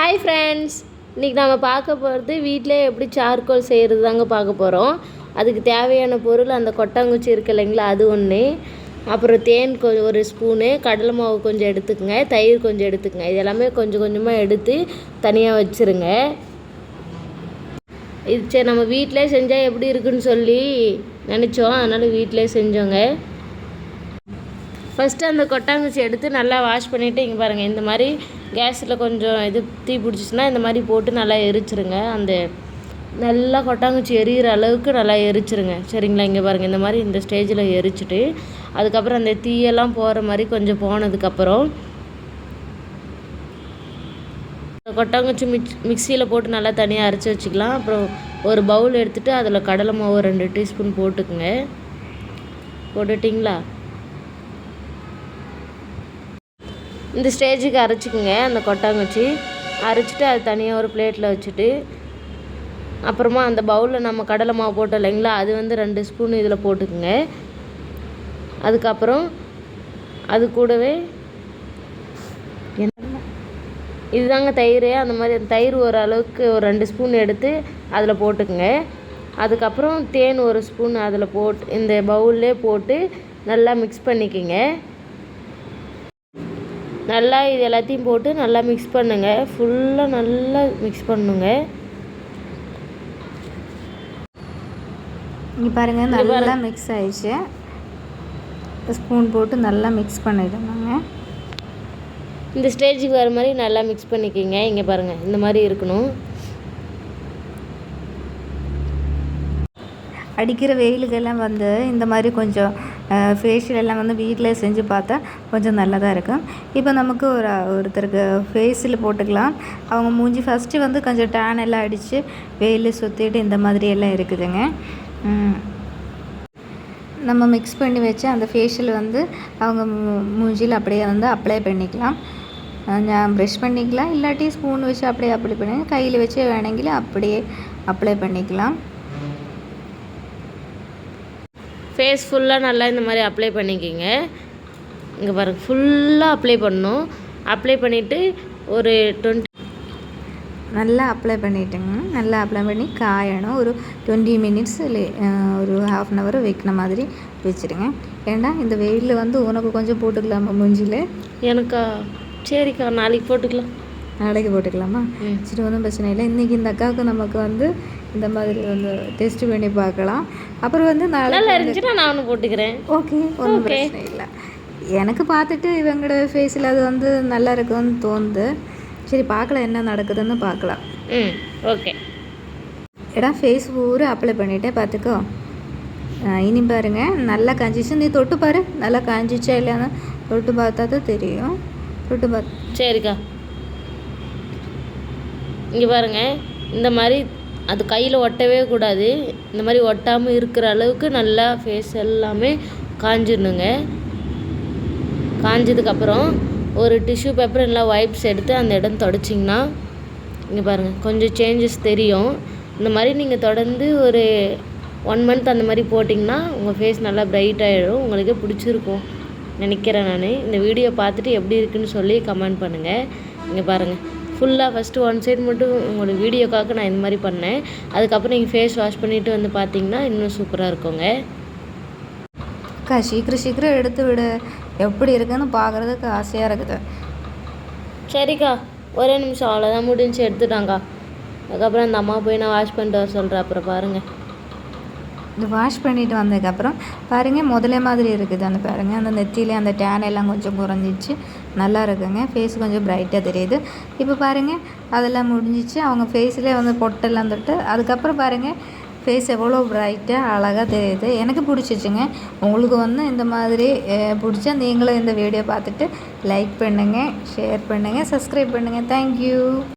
Hi friends, இன்றைக்கி நம்ம பார்க்க போகிறது வீட்டிலே எப்படி சார்கோல் செய்கிறது தாங்க பார்க்க போகிறோம். அதுக்கு தேவையான பொருள் அந்த கொட்டாங்குச்சி இருக்குது இல்லைங்களா, அது ஒன்று. அப்புறம் தேன் ஒரு ஸ்பூனு, கடலை மாவு கொஞ்சம் எடுத்துக்கங்க, தயிர் கொஞ்சம் எடுத்துக்கங்க. இது எல்லாமே கொஞ்சம் கொஞ்சமாக எடுத்து தனியாக வச்சுருங்க. இது சரி நம்ம வீட்டிலே செஞ்சால் எப்படி இருக்குன்னு சொல்லி நினச்சோம், அதனால் வீட்டிலே செஞ்சோங்க. ஃபஸ்ட்டு அந்த கொட்டாங்குச்சி எடுத்து நல்லா வாஷ் பண்ணிவிட்டு இங்கே பாருங்கள், இந்த மாதிரி கேஸில் கொஞ்சம் இது தீ பிடிச்சிச்சின்னா இந்த மாதிரி போட்டு நல்லா எரிச்சிருங்க. அந்த நல்லா கொட்டாங்குச்சி எரியிற அளவுக்கு நல்லா எரிச்சிருங்க, சரிங்களா? இங்கே பாருங்கள், இந்த மாதிரி இந்த ஸ்டேஜில் எரிச்சிட்டு அதுக்கப்புறம் அந்த தீயெல்லாம் போகிற மாதிரி கொஞ்சம் போனதுக்கப்புறம் கொட்டாங்குச்சி மிக்சியில் போட்டு நல்லா தனியாக அரைச்சி வச்சுக்கலாம். அப்புறம் ஒரு பவுல் எடுத்துகிட்டு அதில் கடலை மாவு 2 டீஸ்பூன் போட்டுக்குங்க. போட்டுட்டிங்களா? இந்த ஸ்டேஜுக்கு அரைச்சிக்குங்க. அந்த கொட்டாங்குச்சி அரைச்சிட்டு அது தனியாக ஒரு பிளேட்டில் வச்சுட்டு, அப்புறமா அந்த பவுலில் நம்ம கடலை மாவு போட்டோம் இல்லைங்களா, அது 2 ஸ்பூன் இதில் போட்டுக்குங்க. அதுக்கப்புறம் அது கூடவே இதுதாங்க தயிர். அந்த மாதிரி தயிர் ஓரளவுக்கு ஒரு 2 ஸ்பூன் எடுத்து அதில் போட்டுக்குங்க. அதுக்கப்புறம் தேன் 1 ஸ்பூன் அதில் போட்டு இந்த பவுல்லே போட்டு நல்லா மிக்ஸ் பண்ணிக்கோங்க. நல்லா இது எல்லாத்தையும் போட்டு நல்லா மிக்ஸ் பண்ணுங்கள். ஃபுல்லாக நல்லா மிக்ஸ் பண்ணுங்க. இங்கே பாருங்கள், நல்லா மிக்ஸ் ஆயிடுச்சு. ஸ்பூன் போட்டு நல்லா மிக்ஸ் பண்ணிடுவாங்க. இந்த ஸ்டேஜுக்கு வர மாதிரி நல்லா மிக்ஸ் பண்ணிக்கிங்க. இங்கே பாருங்கள், இந்த மாதிரி இருக்கணும். அடிக்கிற வெயிலுக்கெல்லாம் இந்த மாதிரி கொஞ்சம் ஃபேஷியலெல்லாம் வீட்டில் செஞ்சு பார்த்தா கொஞ்சம் நல்லதாக இருக்கும். இப்போ நமக்கு ஒருத்தருக்கு ஃபேஸில் போட்டுக்கலாம். அவங்க மூஞ்சி ஃபஸ்ட்டு கொஞ்சம் டேன் எல்லாம் அடித்து வெயில் சுற்றிட்டு இந்த மாதிரி எல்லாம் இருக்குதுங்க. நம்ம மிக்ஸ் பண்ணி வச்சு அந்த ஃபேஷியல் அவங்க மூஞ்சியில் அப்படியே அப்ளை பண்ணிக்கலாம். நான் ப்ரஷ் பண்ணிக்கலாம், இல்லாட்டி ஸ்பூன் வச்சு அப்படியே அப்ளை பண்ணி கையில் வச்சு வேണമെങ്കിൽ அப்படியே அப்ளை பண்ணிக்கலாம். ஃபேஸ் ஃபுல்லாக நல்லா இந்த மாதிரி அப்ளை பண்ணிக்கிங்க. இங்கே பாருங்கள், ஃபுல்லாக அப்ளை பண்ணணும். அப்ளை பண்ணிவிட்டு ஒரு 20 நல்லா அப்ளை பண்ணிவிட்டுங்க. நல்லா அப்ளை பண்ணி காயணும். ஒரு 20 மினிட்ஸ் இல்லை ஒரு ½ அன் ஹவர் வைக்கிற மாதிரி வச்சுருங்க. ஏன்னா இந்த வெயிலில் உனக்கு கொஞ்சம் போட்டுக்கலாமா மூஞ்சியில்? எனக்கா? சரிக்கா, நாளைக்கு போட்டுக்கலாம். நாளைக்கு போட்டுக்கலாமா? சரி, ஒன்றும் பிரச்சனை இல்லை. இன்றைக்கி இந்த அக்காவுக்கு நமக்கு இந்த மாதிரி டெஸ்ட் பண்ணி பார்க்கலாம். அப்புறம் நல்லா இருந்துச்சுன்னா நானும் போட்டுக்கிறேன். ஓகே, ஒன்றும் பிரச்சனை இல்லை. எனக்கு பார்த்துட்டு இவங்களோட ஃபேஸில் அது நல்லா இருக்குன்னு தோணுது. சரி, பார்க்கலாம் என்ன நடக்குதுன்னு பார்க்கலாம். ஓகே. ஏடா ஃபேஸ் பூரா அப்ளை பண்ணிவிட்டேன், பார்த்துக்கோ. இனி பாருங்கள், நல்லா காஞ்சிச்சு. நீ தொட்டு பாரு, நல்லா காஞ்சிச்சா இல்லையான்னு தொட்டு பார்த்தா தான் தெரியும். தொட்டு பார்த்து. சரிக்கா, இங்கே பாருங்கள், இந்த மாதிரி அது கையில் ஒட்டவே கூடாது. இந்த மாதிரி ஒட்டாமல் இருக்கிற அளவுக்கு நல்லா ஃபேஸ் எல்லாமே காஞ்சிடணுங்க. காஞ்சதுக்கப்புறம் ஒரு டிஷ்யூ பேப்பர் இல்லை வைப்ஸ் எடுத்து அந்த இடம் தொடச்சிங்கன்னா இங்கே பாருங்கள் கொஞ்சம் சேஞ்சஸ் தெரியும். இந்த மாதிரி நீங்கள் தொடர்ந்து ஒரு 1 மந்த் அந்த மாதிரி போட்டிங்கன்னா உங்கள் ஃபேஸ் நல்லா பிரைட் ஆகிடும். உங்களுக்கே பிடிச்சிருக்கும் நினைக்கிறேன். நான் இந்த வீடியோ பார்த்துட்டு எப்படி இருக்குன்னு சொல்லி கமெண்ட் பண்ணுங்கள். இங்கே பாருங்கள், ஃபுல்லாக ஃபஸ்ட்டு 1 சைடு மட்டும் உங்களோட வீடியோக்காக நான் இந்த மாதிரி பண்ணேன். அதுக்கப்புறம் நீங்கள் ஃபேஸ் வாஷ் பண்ணிவிட்டு பார்த்தீங்கன்னா இன்னும் சூப்பராக இருக்குங்க. அக்கா, சீக்கிரம் எடுத்து விட, எப்படி இருக்குன்னு பார்க்குறதுக்கு ஆசையாக இருக்குது. சரிக்கா, ஒரே நிமிஷம், அவ்வளோதான், முடிஞ்சு எடுத்துட்டாங்க்கா. அதுக்கப்புறம் அந்த அம்மா போய் நான் வாஷ் பண்ணிட்டு வர சொல்கிறேன். அப்புறம் பாருங்கள், இது வாஷ் பண்ணிவிட்டு வந்ததுக்கப்புறம் பாருங்கள், முதலே மாதிரி இருக்குது. பாருங்கள், அந்த நெத்தியிலே அந்த டேன் எல்லாம் கொஞ்சம் குறைஞ்சிச்சு, நல்லா இருக்குங்க. ஃபேஸ் கொஞ்சம் ப்ரைட்டாக தெரியுது. இப்போ பாருங்கள், அதெல்லாம் முடிஞ்சிச்சு. அவங்க ஃபேஸில் பொட்டெல்லாம் தொட்டு அதுக்கப்புறம் பாருங்கள் ஃபேஸ் எவ்வளோ ப்ரைட்டாக அழகாக தெரியுது. எனக்கு பிடிச்சிச்சுங்க. உங்களுக்கு இந்த மாதிரி பிடிச்சா நீங்களும் இந்த வீடியோ பார்த்துட்டு லைக் பண்ணுங்கள், ஷேர் பண்ணுங்கள், சப்ஸ்கிரைப் பண்ணுங்கள். தேங்க்யூ.